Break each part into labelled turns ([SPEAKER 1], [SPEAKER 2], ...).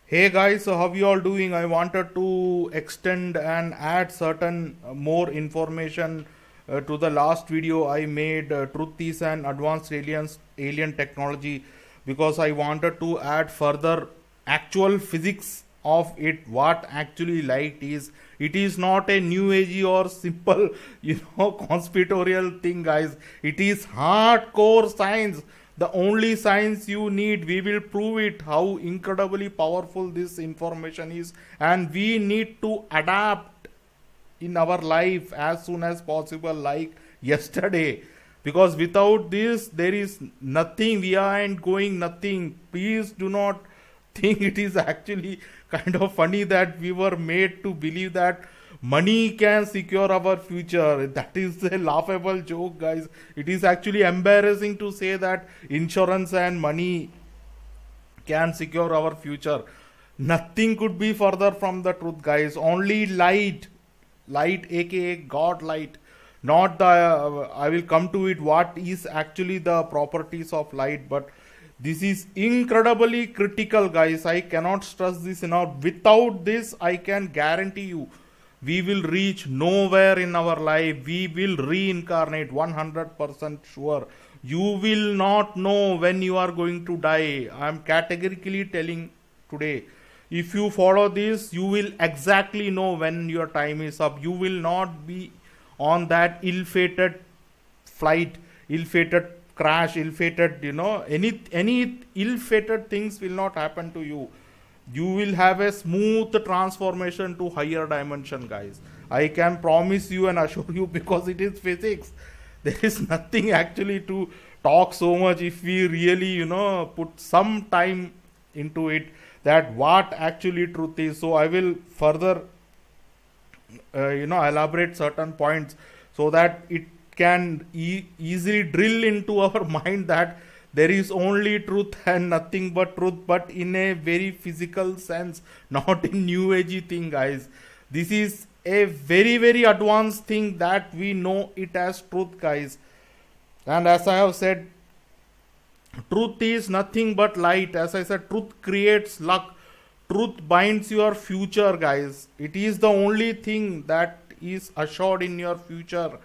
[SPEAKER 1] Hey guys, so how you all doing? I wanted to extend and add certain more information to the last video I made. Truth is an advanced alien technology, because I wanted to add further actual physics of it. What actually light is? It is not a new agey or simple, conspiratorial thing, guys. It is hardcore science, the only science you need. We will prove it how incredibly powerful this information is, and we need to adapt in our life as soon as possible, like yesterday, because without this there is nothing. We aren't going nothing. Please do not think it is actually kind of funny that we were made to believe that money can secure our future. That is a laughable joke, guys. It is actually embarrassing to say that insurance and money can secure our future. Nothing could be further from the truth, guys. Only light, aka God light. Not the. I will come to it. What is actually the properties of light? But this is incredibly critical, guys. I cannot stress this enough. Without this, I can guarantee you, we will reach nowhere in our life. We will reincarnate 100% sure. You will not know when you are going to die. I am categorically telling today. If you follow this, you will exactly know when your time is up. You will not be on that ill-fated flight, ill-fated crash, ill-fated, any ill-fated things will not happen to you. You will have a smooth transformation to higher dimension, guys. I can promise you and assure you, because it is physics. There is nothing actually to talk so much. If we really put some time into it, that what actually truth is. So I will further elaborate certain points, so that it can easily drill into our mind that there is only truth and nothing but truth, but in a very physical sense, not in new agey thing, guys. This is a very very advanced thing that we know it as truth, guys. And as I have said, truth is nothing but light. As I said, truth creates luck. Truth binds your future, guys. It is the only thing that is assured in your future.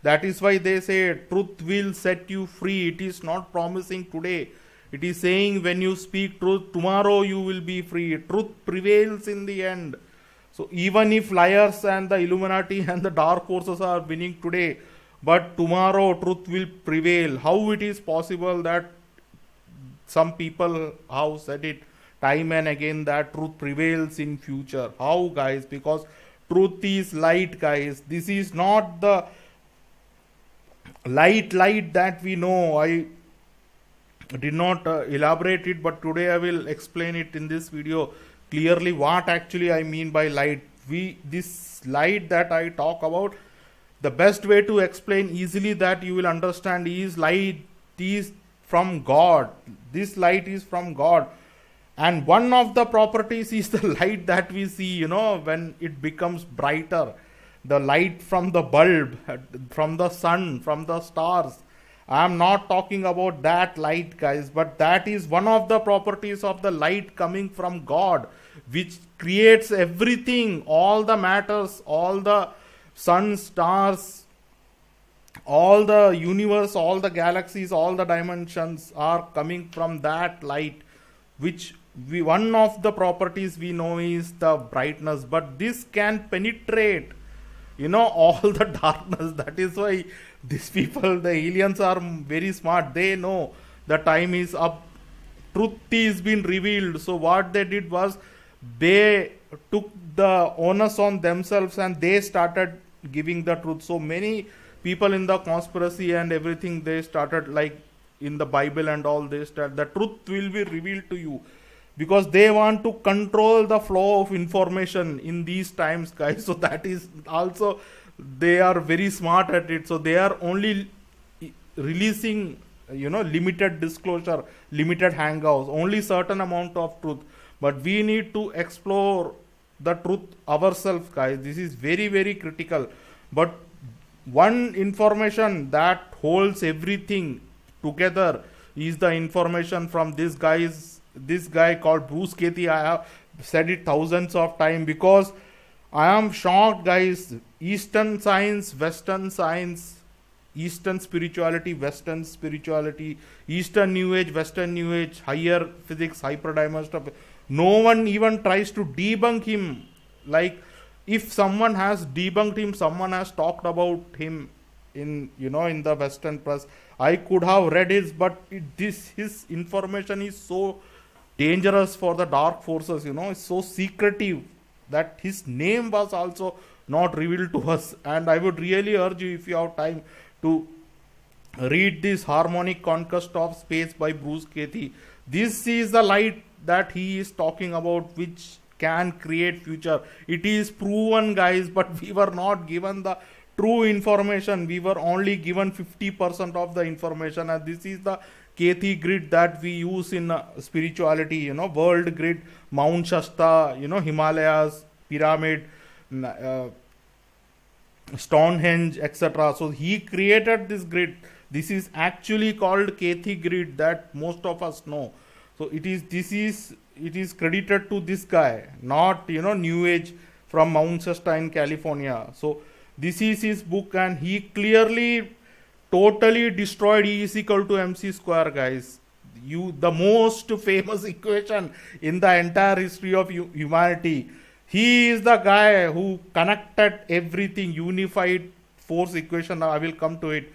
[SPEAKER 1] That is why they say truth will set you free. It is not promising today. It is saying when you speak truth, tomorrow you will be free. Truth prevails in the end. So even if liars and the Illuminati and the dark forces are winning today, but tomorrow truth will prevail. How it is possible that some people have said it time and again that truth prevails in future? How, guys? Because truth is light, guys. This is not the light that we know. I did not elaborate it, but today I will explain it in this video clearly what actually I mean by light. This light that I talk about, the best way to explain easily that you will understand is light is from God. This light is from God, and one of the properties is the light that we see, when it becomes brighter. The light from the bulb, from the sun, from the stars. I am not talking about that light, guys, but that is one of the properties of the light coming from God, which creates everything, all the matters, all the sun, stars, all the universe, all the galaxies, all the dimensions are coming from that light, which one of the properties we know is the brightness. But this can penetrate all the darkness. That is why these people, the aliens, are very smart. They know the time is up. Truth is been revealed. So what they did was, they took the onus on themselves and they started giving the truth. So many people in the conspiracy and everything, they started, like in the Bible and all this, that the truth will be revealed to you, because they want to control the flow of information in these times, guys. So that is also, they are very smart at it. So they are only releasing limited disclosure, limited hangouts, only certain amount of truth. But we need to explore the truth ourselves, guys. This is very very critical. But one information that holds everything together is the information from this guy's this guy called Bruce Katie. I have said it thousands of times because I am shocked, guys. Eastern science, Western science, Eastern spirituality, Western spirituality, Eastern New Age, Western New Age, higher physics, hyperdimensional stuff. No one even tries to debunk him. Like, if someone has debunked him, someone has talked about him in, in the Western press, I could have read his, but his information is so dangerous for the dark forces. It's so secretive that his name was also not revealed to us. And I would really urge you, if you have time, to read this Harmonic Conquest of Space by Bruce Katie. This is the light that he is talking about, which can create future. It is proven, guys, but we were not given the true information. We were only given 50% of the information, and this is the Katie grid that we use in spirituality, world grid, Mount Shasta, Himalayas, pyramid, Stonehenge, etc. So he created this grid. This is actually called Katie grid that most of us know. So it is credited to this guy, not New Age from Mount Shasta in California. So this is his book, and he clearly totally destroyed E is equal to mc square, guys. The most famous equation in the entire history of humanity. He is the guy who connected everything, unified force equation. Now I will come to it,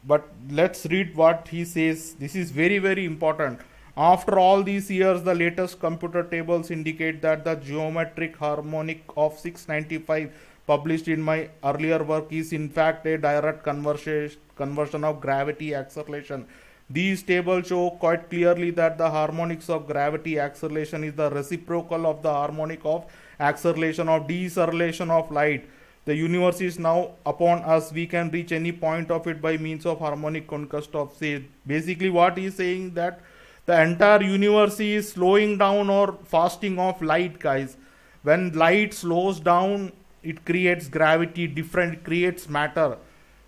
[SPEAKER 1] but let's read what he says. This is very, very important. After all these years, the latest computer tables indicate that the geometric harmonic of 695 published in my earlier work is in fact a direct conversion of gravity acceleration. These tables show quite clearly that the harmonics of gravity acceleration is the reciprocal of the harmonic of acceleration of deceleration of light. The universe is now upon us. We can reach any point of it by means of harmonic conquest of space. Basically what he is saying, that the entire universe is slowing down or fasting off light, guys. When light slows down, it creates gravity, it creates matter.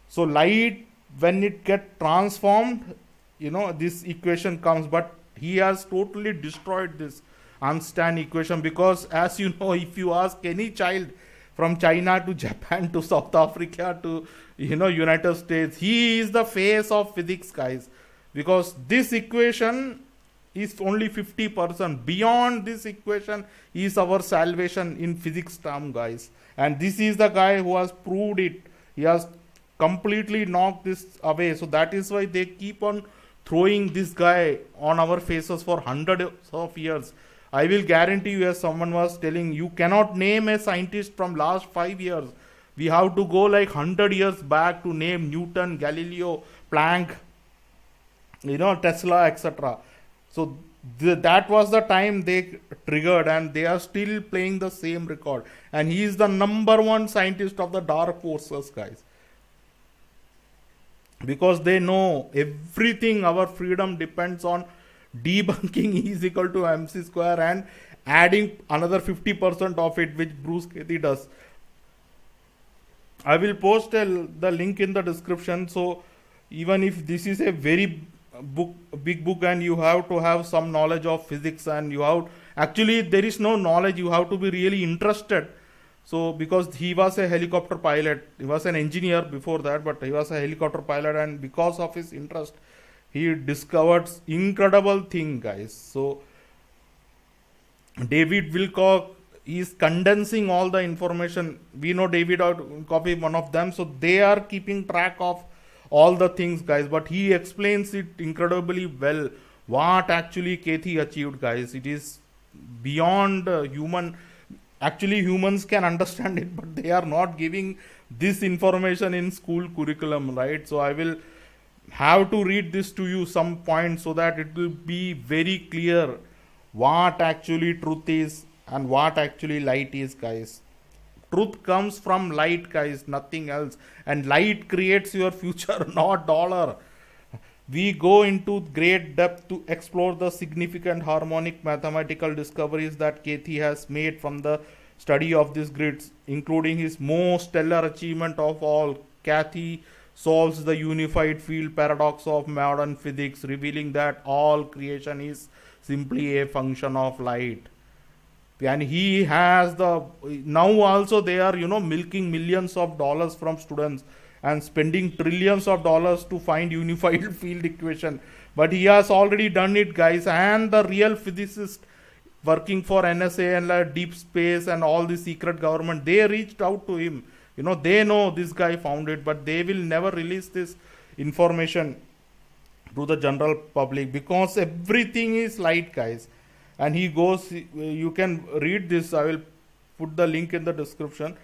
[SPEAKER 1] So light, when it gets transformed, this equation comes. But he has totally destroyed this Einstein equation, because as you know, if you ask any child from China to Japan to South Africa to United States, he is the face of physics, guys, because this equation is only 50%. Beyond this equation is our salvation in physics term, guys. And this is the guy who has proved it. He has completely knocked this away. So that is why they keep on throwing this guy on our faces for hundreds of years. I will guarantee you, as someone was telling, you cannot name a scientist from last 5 years. We have to go like 100 years back to name Newton, Galileo, Planck, Tesla, etc. So that was the time they triggered, and they are still playing the same record. And he is the #1 scientist of the dark forces, guys. Because they know everything, our freedom depends on debunking E is equal to mc square and adding another 50% of it, which Bruce Katie does. I will post the link in the description. So even if this is a very big book and you have to have some knowledge of physics, and you have, actually there is no knowledge, you have to be really interested. So because he was a helicopter pilot, he was an engineer before that, but he was a helicopter pilot, and because of his interest he discovered incredible thing, guys. So David Wilcock is condensing all the information. We know David Wilcock, one of them, so they are keeping track of all the things, guys, but he explains it incredibly well, what actually Katie achieved, guys. It is beyond human. Actually humans can understand it, but they are not giving this information in school curriculum, right? So I will have to read this to you some point, so that it will be very clear what actually truth is and what actually light is, guys. Truth comes from light, guys, nothing else. And light creates your future, not dollar. We go into great depth to explore the significant harmonic mathematical discoveries that Katie has made from the study of these grids, including his most stellar achievement of all. Katie solves the unified field paradox of modern physics, revealing that all creation is simply a function of light. And he has the, now also they are, milking millions of dollars from students and spending trillions of dollars to find unified field equation. But he has already done it, guys. And the real physicist working for NSA and deep space and all the secret government, they reached out to him. They know this guy found it, but they will never release this information to the general public because everything is light, guys. And he goes, you can read this, I will put the link in the description.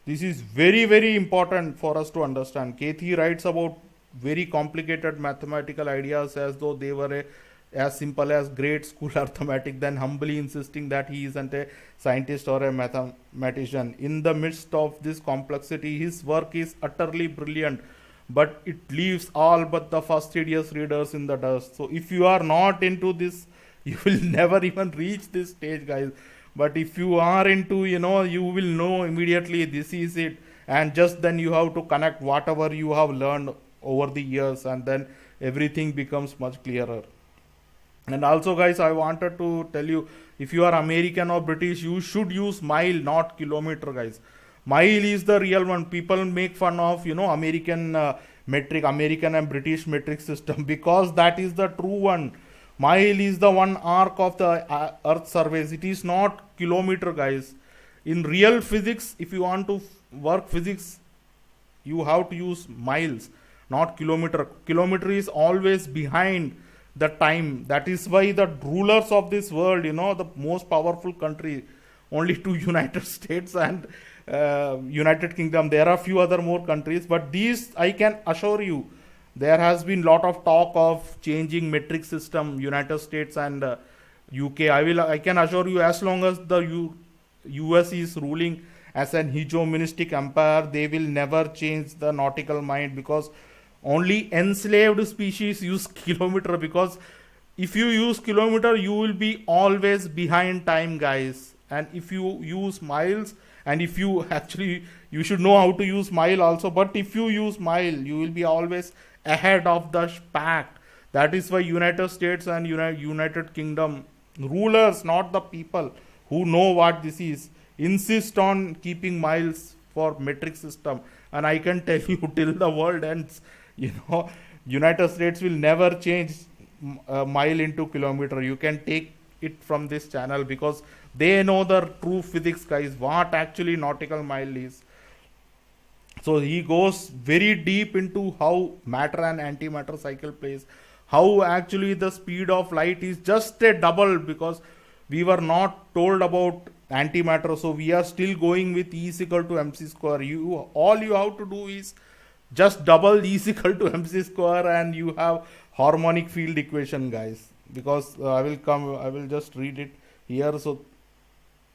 [SPEAKER 1] This is very, very important for us to understand. Kethi writes about very complicated mathematical ideas as though they were as simple as grade school arithmetic, then humbly insisting that he isn't a scientist or a mathematician. In the midst of this complexity, his work is utterly brilliant, but it leaves all but the fastidious readers in the dust. So if you are not into this, you will never even reach this stage, guys. But if you are into, you will know immediately this is it. And just then you have to connect whatever you have learned over the years, and then everything becomes much clearer. And also, guys, I wanted to tell you, if you are American or British, you should use mile, not kilometer, guys. Mile is the real one. People make fun of, American metric, American and British metric system because that is the true one. Mile is the one arc of the earth surface. It is not kilometer, guys. In real physics, if you want to work physics, you have to use miles, not kilometer. Kilometer is always behind the time. That is why the rulers of this world, the most powerful country, only two United States and United Kingdom. There are few other more countries, but these, I can assure you, there has been lot of talk of changing metric system, United States and UK. I can assure you, as long as the US is ruling as an hegemonistic empire, they will never change the nautical mind, because only enslaved species use kilometer. Because if you use kilometer, you will be always behind time, guys. And if you use miles, and if you actually, you should know how to use mile also, but if you use mile, you will be always ahead of the pack. That is why United States and United Kingdom rulers, not the people who know what this is, insist on keeping miles for metric system. And I can tell you, till the world ends, United States will never change mile into kilometer. You can take it from this channel, because they know the true physics, guys, what actually nautical mile is. So he goes very deep into how matter and antimatter cycle plays, how actually the speed of light is just a double, because we were not told about antimatter, so we are still going with E is equal to mc square. All you have to do is just double E is equal to mc square and you have harmonic field equation, guys. Because I will just read it here. So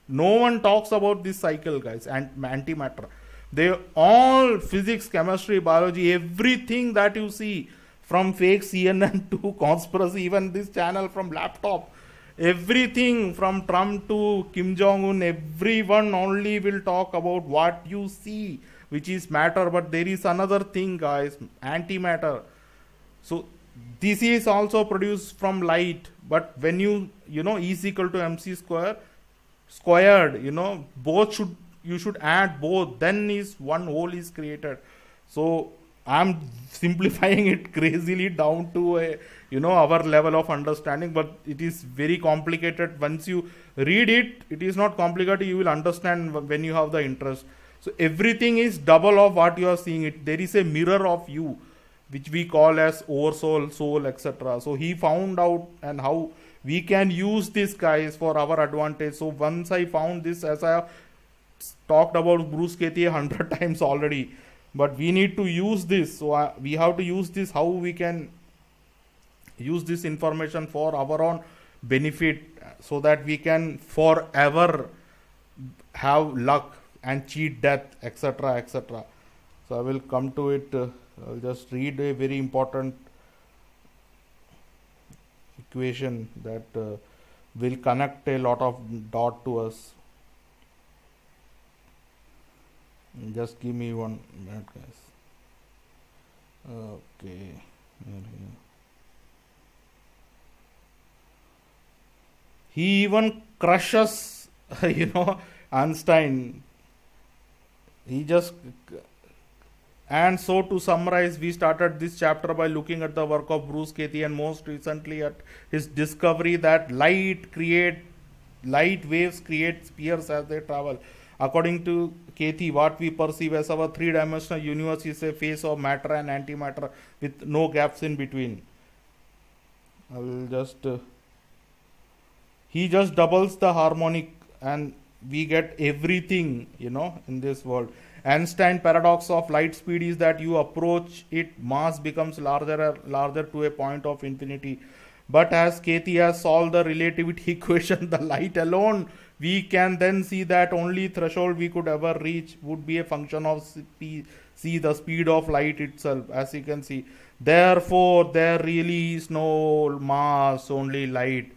[SPEAKER 1] no one talks about this cycle, guys, and antimatter. They all, physics, chemistry, biology, everything that you see, from fake CNN to conspiracy, even this channel from laptop, everything from Trump to Kim Jong-un, everyone only will talk about what you see, which is matter. But there is another thing, guys, antimatter. So this is also produced from light, but when you E is equal to mc squared, both you should add both, then is one whole is created. So I'm simplifying it crazily down to a our level of understanding, but it is very complicated. Once you read it, it is not complicated. You will understand when you have the interest. So everything is double of what you are seeing. It there is a mirror of you, which we call as oversoul, soul, etc. So he found out and how we can use this, guys, for our advantage. So once I found this, as I have talked about Bruce Kethi 100 times already, but we need to use this. So we have to use this, how we can use this information for our own benefit, so that we can forever have luck and cheat death, etc., etc. So I will come to it. I'll just read a very important equation that will connect a lot of dot to us. Just give me 1 minute, guys. Okay. He even crushes, Einstein. He just. And so, to summarize, we started this chapter by looking at the work of Bruce Katie, and most recently at his discovery that light waves create spheres as they travel. According to Katie, what we perceive as our three-dimensional universe is a phase of matter and antimatter with no gaps in between. I will just. He just doubles the harmonic, and we get everything, in this world. Einstein paradox of light speed is that you approach it, mass becomes larger to a point of infinity. But as Katie has solved the relativity equation, the light alone, we can then see that only threshold we could ever reach would be a function of the speed of light itself, as you can see. Therefore, there really is no mass, only light.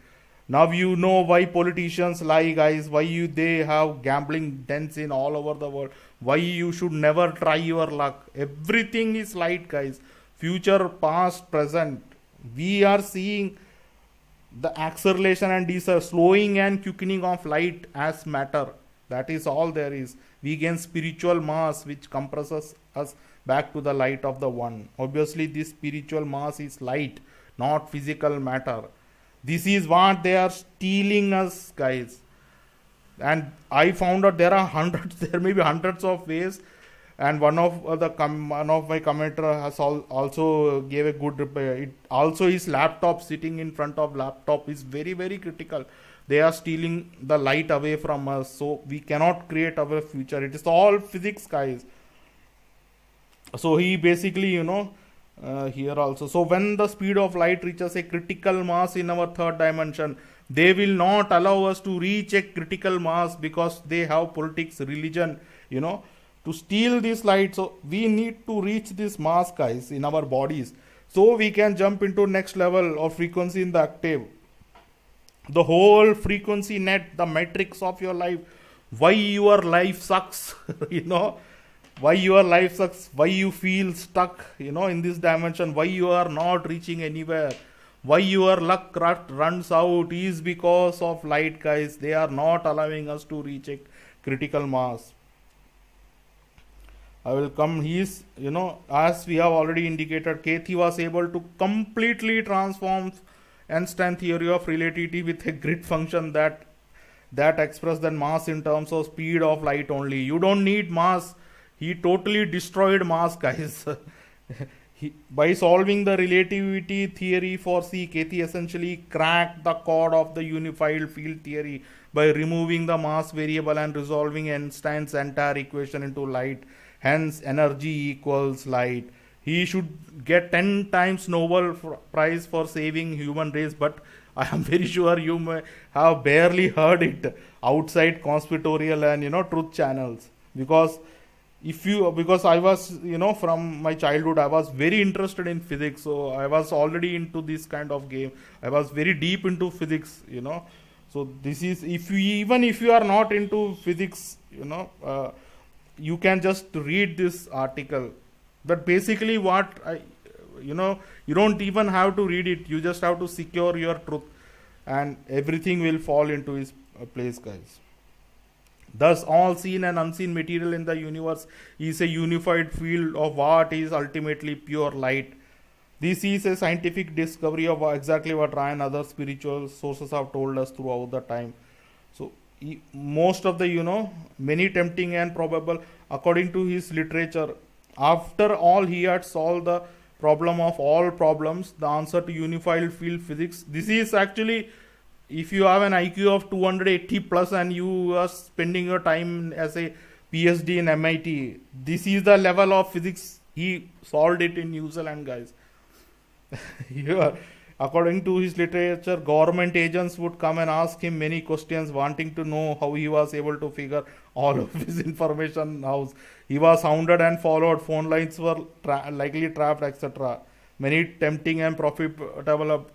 [SPEAKER 1] Now you know why politicians lie, guys. Why they have gambling dens in all over the world. Why you should never try your luck. Everything is light, guys. Future, past, present. We are seeing the acceleration and slowing and quickening of light as matter. That is all there is. We gain spiritual mass which compresses us back to the light of the one. Obviously, this spiritual mass is light, not physical matter. This is what they are stealing us, guys. And I found out there may be hundreds of ways. And one of my commenter has also gave a good reply. It also his laptop, sitting in front of laptop, is very, very critical. They are stealing the light away from us, so we cannot create our future. It is all physics, guys. So he basically, here also. So when the speed of light reaches a critical mass in our third dimension, they will not allow us to reach a critical mass because they have politics, religion, to steal this light. So we need to reach this mass, guys, in our bodies, so we can jump into next level of frequency in the octave. The whole frequency net, the matrix of your life, why your life sucks, why your life sucks, why you feel stuck, in this dimension, why you are not reaching anywhere, why your luck runs out is because of light, guys. They are not allowing us to reach a critical mass. I will come. As we have already indicated, Katie was able to completely transform Einstein theory of relativity with a grid function that expressed the mass in terms of speed of light only. You don't need mass. He totally destroyed mass, guys. By solving the relativity theory for C, Katie essentially cracked the code of the unified field theory by removing the mass variable and resolving Einstein's entire equation into light. Hence, energy equals light. He should get 10 times Nobel Prize for saving human race, but I am very sure you may have barely heard it outside conspiratorial and truth channels. Because I was, from my childhood, I was very interested in physics. So I was already into this kind of game. I was very deep into physics, So this is, if you are not into physics, you can just read this article. But basically you don't even have to read it. You just have to secure your truth and everything will fall into its place, guys. Thus, all seen and unseen material in the universe is a unified field of what is ultimately pure light. This is a scientific discovery of exactly what Ryan and other spiritual sources have told us throughout the time. So, most of the, many tempting and probable, according to his literature, after all he had solved the problem of all problems, the answer to unified field physics. This is actually, if you have an IQ of 280 plus and you are spending your time as a PhD in MIT, this is the level of physics. He solved it in New Zealand, guys. According to his literature, government agents would come and ask him many questions, wanting to know how he was able to figure all of his information out. He was hounded and followed. Phone lines were likely trapped, etc. Many tempting and profitable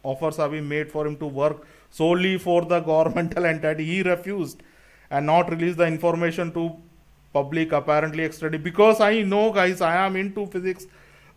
[SPEAKER 1] offers have been made for him to work solely for the governmental entity. He refused and not release the information to public, apparently extradited. Because I know, guys, I am into physics.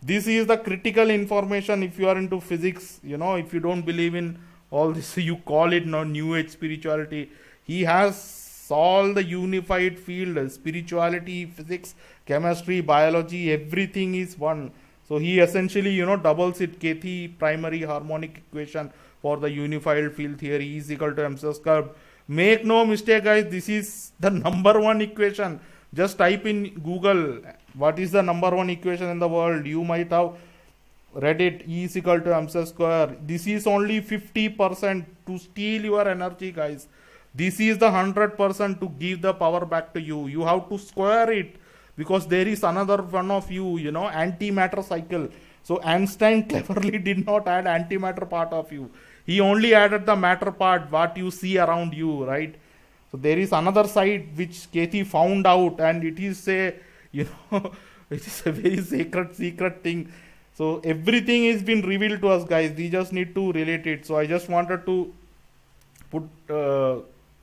[SPEAKER 1] This is the critical information if you are into physics. If you don't believe in all this you call it now new age spirituality. He has all the unified field, spirituality, physics, chemistry, biology, everything is one. So he essentially, doubles it. Kethi primary harmonic equation for the unified field theory is equal to m square. Make no mistake, guys, this is the number one equation. Just type in Google what is the number one equation in the world. You might have read it. E is equal to mc square. This is only 50% to steal your energy, guys. This is the 100% to give the power back to you. You have to square it, because there is another one of you, antimatter cycle. So Einstein cleverly did not add antimatter part of you. He only added the matter part, what you see around you, right? So there is another side which Kethi found out, and it is it is a very secret thing. So everything is been revealed to us, guys. We just need to relate it. So I just wanted to put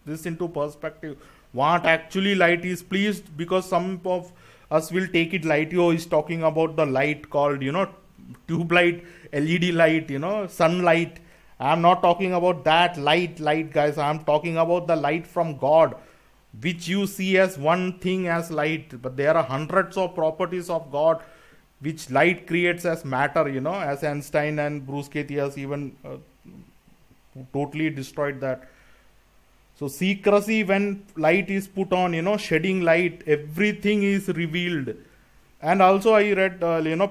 [SPEAKER 1] this into perspective. What actually light is, please, because some of us will take it light. Is talking about the light called, tube light, LED light, sunlight. I am not talking about that light, guys. I am talking about the light from God, which you see as one thing as light. But there are hundreds of properties of God which light creates as matter, as Einstein and Bruce Kethi has even totally destroyed that. So secrecy, when light is put on, shedding light, everything is revealed. And also I read,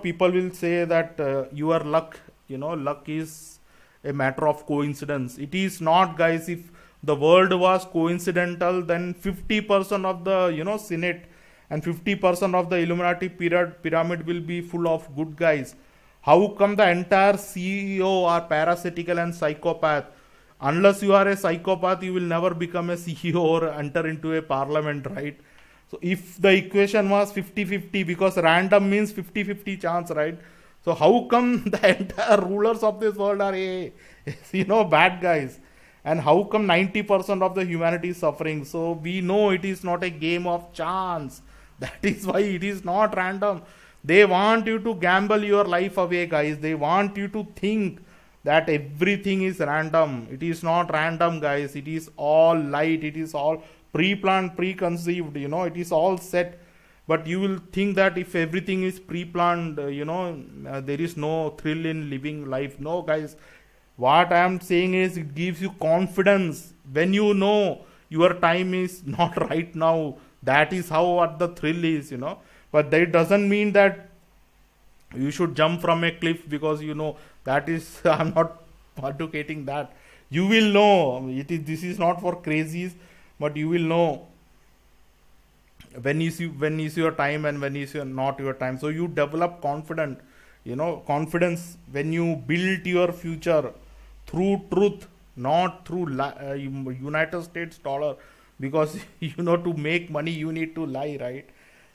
[SPEAKER 1] people will say that your luck, luck is a matter of coincidence. It is not, guys. If the world was coincidental, then 50% of the, Senate and 50% of the Illuminati pyramid will be full of good guys. How come the entire CEO are parasitical and psychopath? Unless you are a psychopath, you will never become a CEO or enter into a parliament, right? So if the equation was 50-50, because random means 50-50 chance, right? So how come the entire rulers of this world are bad guys? And how come 90% of the humanity is suffering? So we know it is not a game of chance. That is why it is not random. They want you to gamble your life away, guys. They want you to think that everything is random. It is not random, guys. It is all light. It is all pre-planned, preconceived. It is all set. But you will think that if everything is pre-planned, there is no thrill in living life. No, guys. What I am saying is, it gives you confidence when you know your time is not right now. That is how what the thrill is, But that doesn't mean that you should jump from a cliff, because that is I'm not advocating that. You will know this is not for crazies, but you will know when is your time and when is not your time. So you develop confidence when you build your future through truth, not through United States dollar, because to make money you need to lie, right?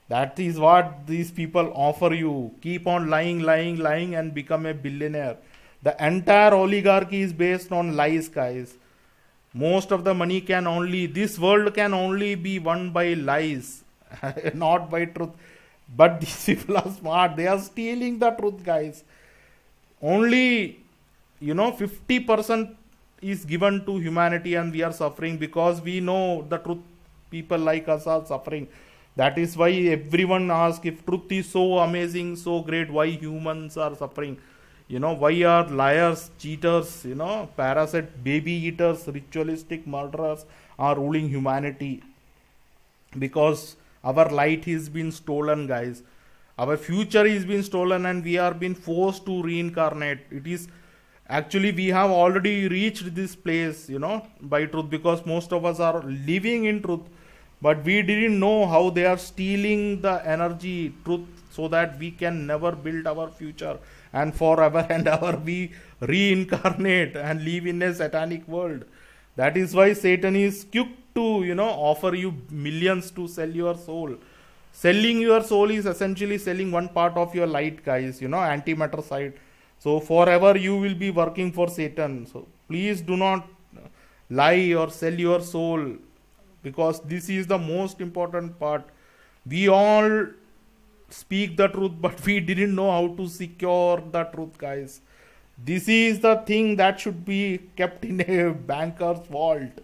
[SPEAKER 1] That is what these people offer you. Keep on lying and become a billionaire. The entire oligarchy is based on lies, guys. Most of the money this world can only be won by lies, not by truth. But these people are smart. They are stealing the truth, guys. Only 50% is given to humanity, and we are suffering because we know the truth. People like us are suffering. That is why everyone asks, if truth is so amazing, so great, why humans are suffering? Why are liars, cheaters, parasite, baby eaters, ritualistic murderers are ruling humanity? Because our light has been stolen, guys. Our future is been stolen, and we are being forced to reincarnate. It is actually, we have already reached this place, by truth, because most of us are living in truth. But we didn't know how they are stealing the energy, truth, so that we can never build our future, and forever and ever we reincarnate and live in a satanic world. That is why Satan is quick to offer you millions to sell your soul. Selling your soul is essentially selling one part of your light, guys, antimatter side. So forever you will be working for Satan. So please do not lie or sell your soul, because this is the most important part. We all speak the truth, but we didn't know how to secure the truth, guys. This is the thing that should be kept in a banker's vault.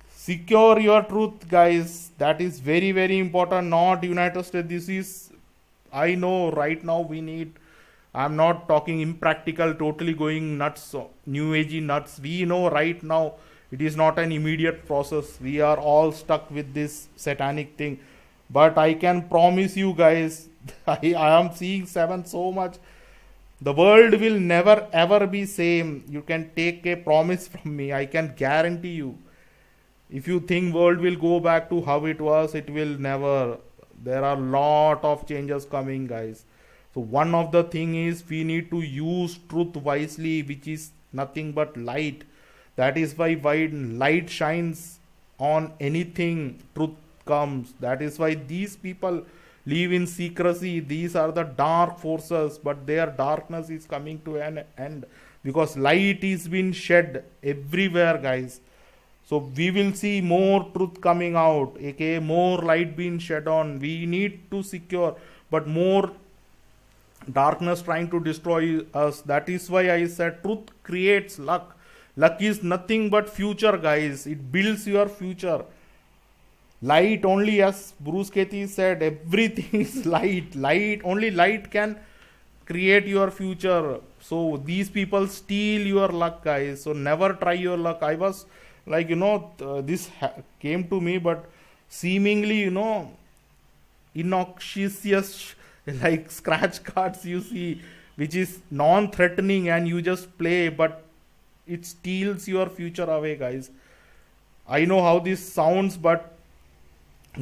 [SPEAKER 1] Secure your truth, guys. That is very, very important. Not United States. This is, I know right now we need, I'm not talking impractical, totally going nuts, new agey nuts. We know right now it is not an immediate process. We are all stuck with this satanic thing. But I can promise you guys, I am seeing 7 so much. The world will never ever be same. You can take a promise from me. I can guarantee you. If you think world will go back to how it was, it will never. There are lot of changes coming, guys. So one of the thing is we need to use truth wisely, which is nothing but light. That is why light shines on anything, truth comes. That is why these people live in secrecy. These are the dark forces, but their darkness is coming to an end because light is being shed everywhere, guys. So we will see more truth coming out, aka more light being shed on. We need to secure, but more darkness trying to destroy us. That is why I said truth creates luck. Luck is nothing but future, guys. It builds your future. Light only, as Bruce Katie said, everything is light. Only light can create your future. So these people steal your luck, guys. So never try your luck. I was like, this came to me, but seemingly, innoxious, like scratch cards you see, which is non-threatening and you just play, but it steals your future away, guys. I know how this sounds, but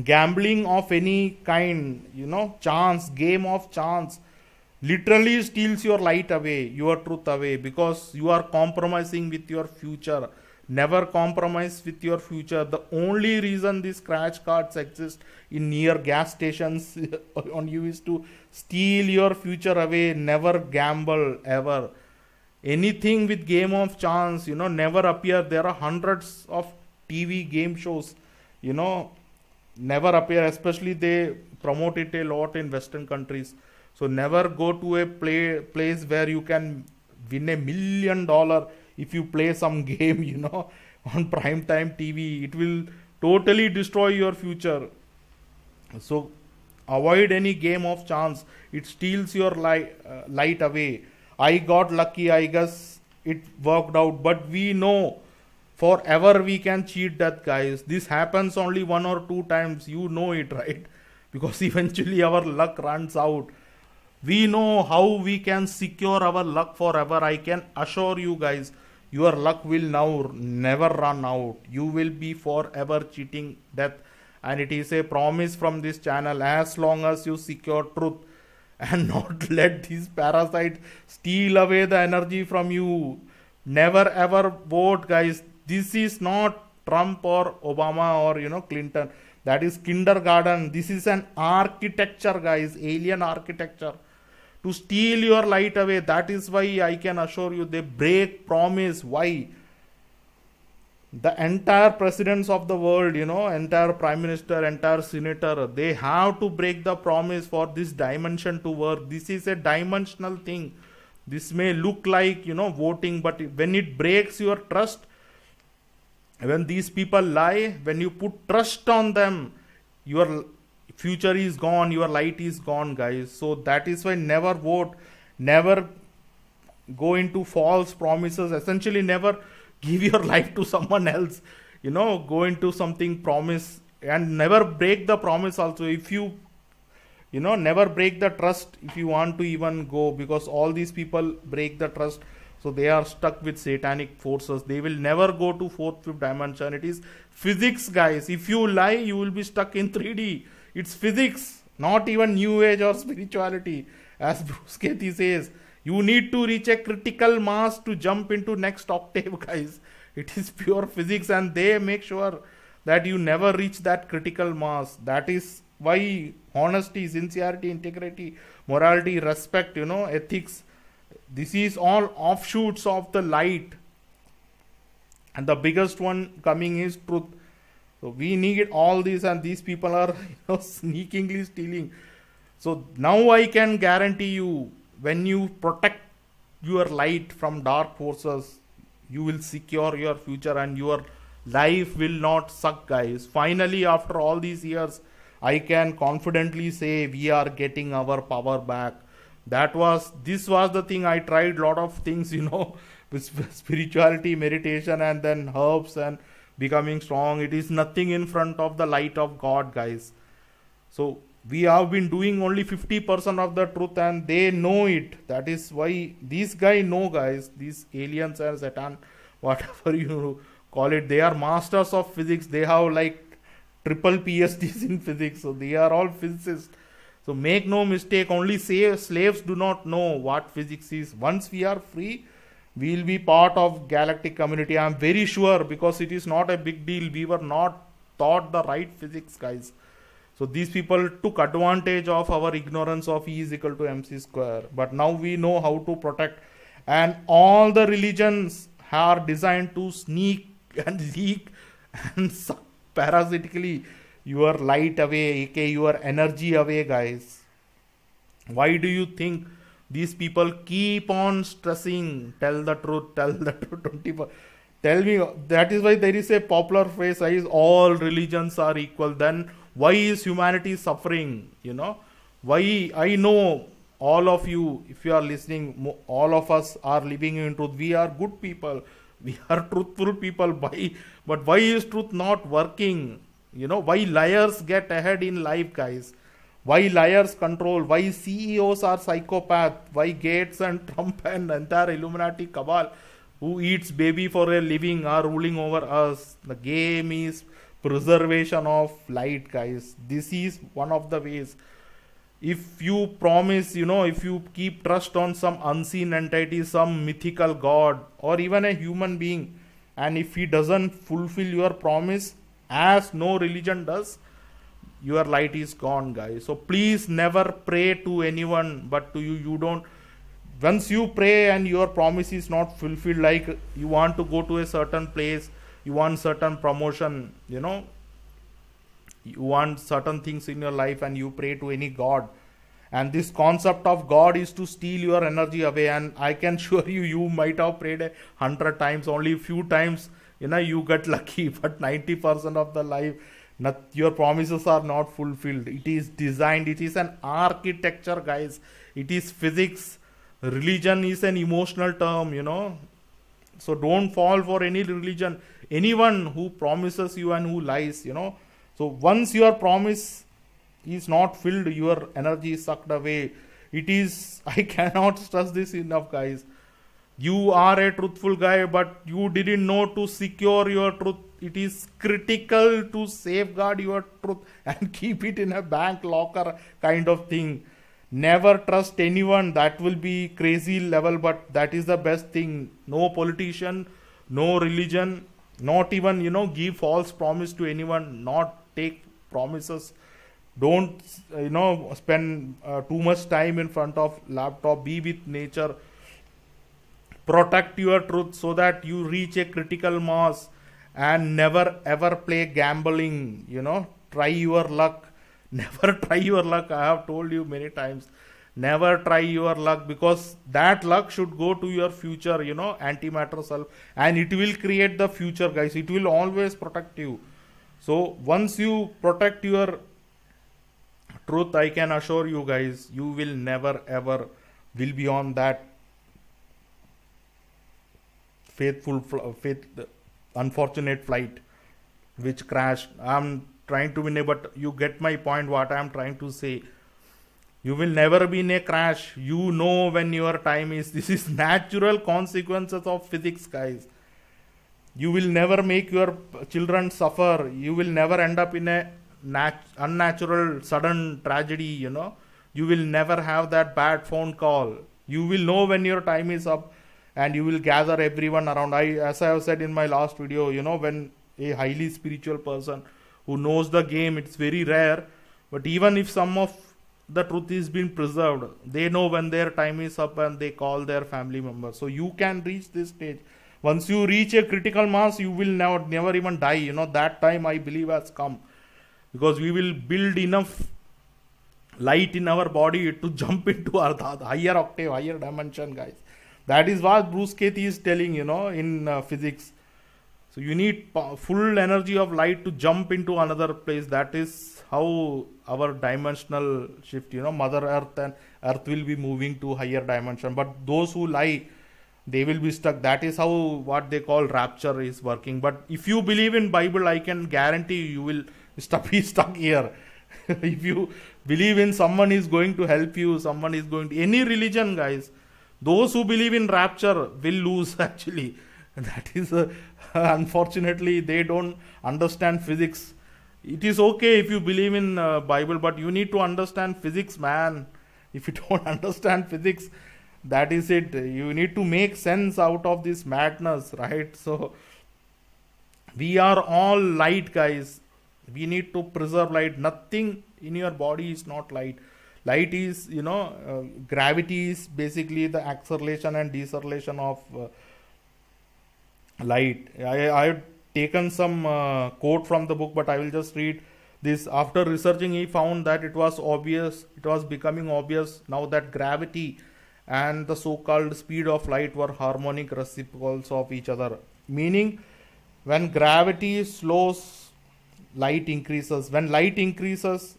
[SPEAKER 1] gambling of any kind, chance, game of chance, literally steals your light away, your truth away, because you are compromising with your future. Never compromise with your future. The only reason these scratch cards exist in near gas stations on you is to steal your future away. Never gamble ever. Anything with game of chance, never appear. There are hundreds of TV game shows, never appear. Especially they promote it a lot in Western countries. So never go to a place where you can win $1 million if you play some game, on prime time TV. It will totally destroy your future. So avoid any game of chance. It steals your light away. I got lucky, I guess it worked out, but we know forever we can cheat that, guys. This happens only 1 or 2 times. You know it, right? Because eventually our luck runs out. We know how we can secure our luck forever. I can assure you, guys, your luck will now never run out. You will be forever cheating death. And it is a promise from this channel, as long as you secure truth and not let these parasites steal away the energy from you. Never ever vote, guys. This is not Trump or Obama or Clinton. That is kindergarten. This is an architecture, guys. Alien architecture to steal your light away. That is why I can assure you they break promise. Why? The entire presidents of the world, entire prime minister, entire senator, they have to break the promise for this dimension to work. This is a dimensional thing. This may look like, voting, but when it breaks your trust, when these people lie, when you put trust on them, your future is gone, your light is gone, guys. So that is why never vote, never go into false promises. Essentially, never give your life to someone else. Go into something promise, and never break the promise also. If you never break the trust if you want to even go, because all these people break the trust. So they are stuck with satanic forces. They will never go to 4th, 5th dimension. It is physics, guys. If you lie, you will be stuck in 3D. It's physics, not even new age or spirituality. As Bruce Katie says, you need to reach a critical mass to jump into next octave, guys. It is pure physics, and they make sure that you never reach that critical mass. That is why honesty, sincerity, integrity, morality, respect, ethics, this is all offshoots of the light. And the biggest one coming is truth. So we need all these, and these people are sneakingly stealing. So now I can guarantee you, when you protect your light from dark forces, you will secure your future and your life will not suck, guys. Finally, after all these years, I can confidently say we are getting our power back. This was the thing. I tried lot of things, with spirituality, meditation, and then herbs and becoming strong. It is nothing in front of the light of God, guys. So we have been doing only 50% of the truth, and they know it. That is why these guys know, guys. These aliens and Satan, whatever you call it, they are masters of physics. They have like triple PhDs in physics. So they are all physicists. So make no mistake, only slaves do not know what physics is. Once we are free, we will be part of galactic community. I am very sure, because it is not a big deal. We were not taught the right physics, guys. So these people took advantage of our ignorance of E is equal to MC square. But now we know how to protect. And all the religions are designed to sneak and leak and suck parasitically your light away, aka your energy away, guys. Why do you think these people keep on stressing, tell the truth, 24. Tell me, that is why there is a popular phrase, is all religions are equal. Then why is humanity suffering? Why? I know all of you, if you are listening, all of us are living in truth. We are good people. We are truthful people. But why is truth not working? Why liars get ahead in life, guys? Why liars control? Why CEOs are psychopaths? Why Gates and Trump and entire Illuminati cabal who eats baby for a living are ruling over us? The game is preservation of light, guys. This is one of the ways. If you promise, if you keep trust on some unseen entity, some mythical god, or even a human being, and if he doesn't fulfill your promise, as no religion does, your light is gone, guys. So please never pray to anyone but to you. You don't. Once you pray and your promise is not fulfilled, like you want to go to a certain place, you want certain promotion, you want certain things in your life, and you pray to any god, and this concept of God is to steal your energy away. And I can assure you, you might have prayed 100 times, only a few times you get lucky, but 90% of the life, your promises are not fulfilled. It is designed, it is an architecture, guys. It is physics. Religion is an emotional term, so don't fall for any religion, anyone who promises you and who lies. So once your promise is not filled, your energy is sucked away. I cannot stress this enough, guys. You are a truthful guy, but you didn't know to secure your truth. It is critical to safeguard your truth and keep it in a bank locker kind of thing. Never trust anyone. That will be crazy level, but that is the best thing. No politician, no religion, not even, give false promise to anyone, not take promises. Don't, spend too much time in front of laptop. Be with nature. Protect your truth so that you reach a critical mass, and never ever play gambling. Try your luck. Never try your luck. I have told you many times. Never try your luck, because that luck should go to your future, antimatter self, and it will create the future, guys. It will always protect you. So once you protect your truth, I can assure you, guys, you will never ever will be on that unfortunate flight which crashed. I'm trying to win, but you get my point, what I'm trying to say. You will never be in a crash. When your time is. This is natural consequences of physics, guys. You will never make your children suffer. You will never end up in a unnatural sudden tragedy. You will never have that bad phone call. You will know when your time is up, and you will gather everyone around. As I have said in my last video, when a highly spiritual person who knows the game, it's very rare, but even if some of the truth is being preserved, they know when their time is up, and they call their family members. So you can reach this stage. Once you reach a critical mass, you will never even die. That time, I believe, has come, because we will build enough light in our body to jump into our higher octave, higher dimension, guys. That is what Bruce Katie is telling, in physics. So you need full energy of light to jump into another place. That is how our dimensional shift, Mother Earth and Earth will be moving to higher dimension. But those who lie, they will be stuck. That is how what they call rapture is working. But if you believe in Bible, I can guarantee you will be stuck here. If you believe in someone is going to help you, someone is going to, any religion, guys, those who believe in rapture will lose actually. That is unfortunately they don't understand physics. It is okay if you believe in Bible, but you need to understand physics, man. If you don't understand physics, that is it. You need to make sense out of this madness, right? So we are all light, guys. We need to preserve light. Nothing in your body is not light. Light is, gravity is basically the acceleration and deceleration of light. I have taken some quote from the book, but I will just read this. After researching, he found that it was becoming obvious now that gravity and the so-called speed of light were harmonic reciprocals of each other. Meaning, when gravity slows, light increases. When light decreases,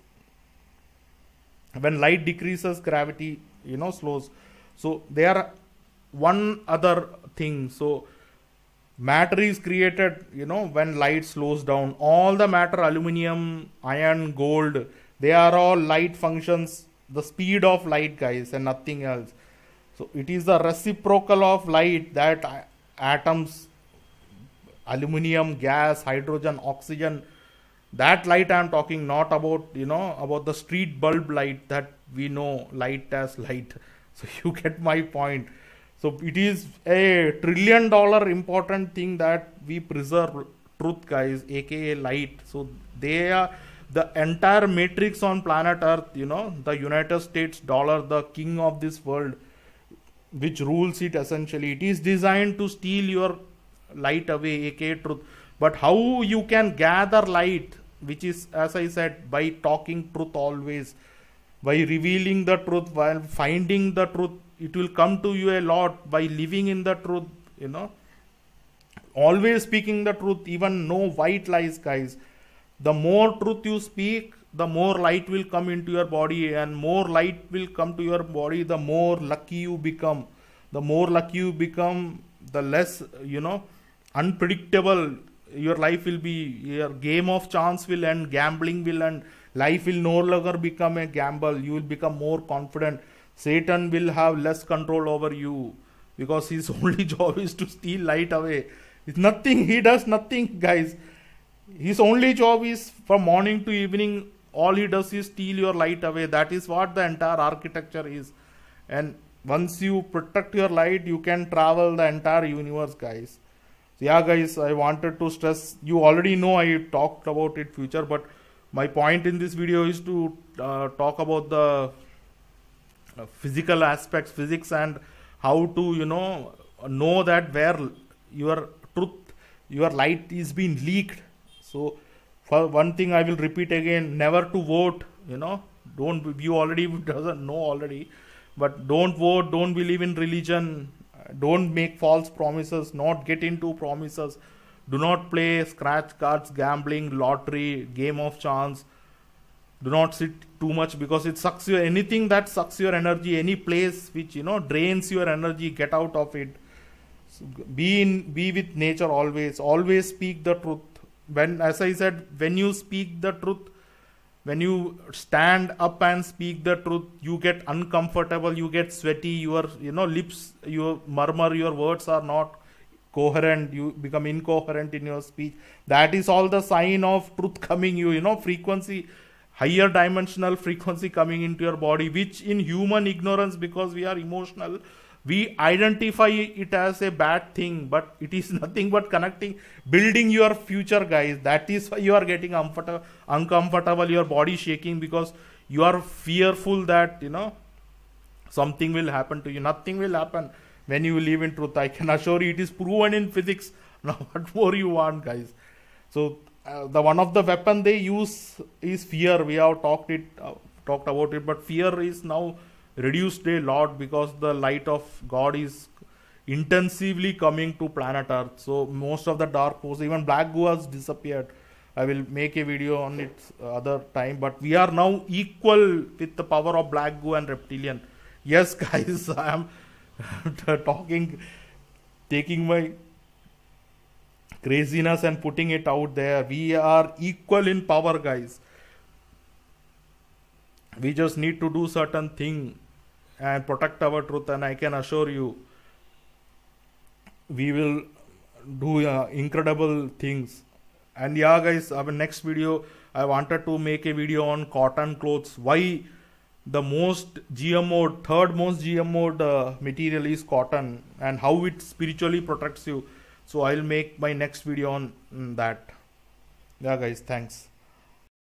[SPEAKER 1] gravity, slows. So they are one other thing. So matter is created, when light slows down. All the matter, aluminum, iron, gold, they are all light functions, the speed of light, guys, and nothing else. So it is the reciprocal of light that atoms, aluminum, gas, hydrogen, oxygen, that light I am talking, not about, about the street bulb light that we know light as light. So you get my point. So it is a $1 trillion important thing that we preserve truth, guys, aka light. So they are the entire matrix on planet Earth, the United States dollar, the king of this world, which rules it essentially. It is designed to steal your light away, aka truth. But how you can gather light, which is, as I said, by talking truth always, by revealing the truth, while finding the truth, it will come to you a lot by living in the truth, always speaking the truth, even no white lies, guys. The more truth you speak, the more light will come into your body, and more light will come to your body, the more lucky you become. The more lucky you become, the less, unpredictable your life will be. Your game of chance will end, gambling will end, life will no longer become a gamble. You will become more confident. Satan will have less control over you because his only job is to steal light away. It's nothing. He does nothing, guys. His only job is from morning to evening. All he does is steal your light away. That is what the entire architecture is. And once you protect your light, you can travel the entire universe, guys. So yeah, guys, I wanted to stress. You already know I talked about it future, but my point in this video is to talk about the physical aspects, physics, and how to know that where your truth, your light is being leaked. So for one thing I will repeat again, never to vote. Don't, you already doesn't know already, but don't vote, don't believe in religion, don't make false promises, not get into promises, do not play scratch cards, gambling, lottery, game of chance. Do not sit too much because it sucks your, anything that sucks your energy, any place which drains your energy, get out of it. So be with nature always speak the truth. When, as I said, when you speak the truth, when you stand up and speak the truth, you get uncomfortable, you get sweaty, your lips, you murmur, your words are not coherent, you become incoherent in your speech. That is all the sign of truth coming frequency, higher dimensional frequency coming into your body, which in human ignorance, because we are emotional, we identify it as a bad thing, but it is nothing but connecting, building your future, guys. That is why you are getting uncomfortable, your body shaking, because you are fearful that something will happen to you. Nothing will happen when you live in truth. I can assure you, it is proven in physics. Now what more you want, guys? So the one of the weapon they use is fear. We have talked about it, but fear is now reduced a lot because the light of God is intensively coming to planet Earth. So most of the dark forces, even black goo has disappeared. I will make a video on it other time, but we are now equal with the power of black goo and reptilian. Yes, guys, I am taking my craziness and putting it out there. We are equal in power, guys. We just need to do certain thing and protect our truth, and I can assure you we will do incredible things. And yeah, guys, our next video I wanted to make a video on cotton clothes. Why the most GMO, third most GMO material is cotton, and how it spiritually protects you. So I'll make my next video on that. Yeah, guys, thanks.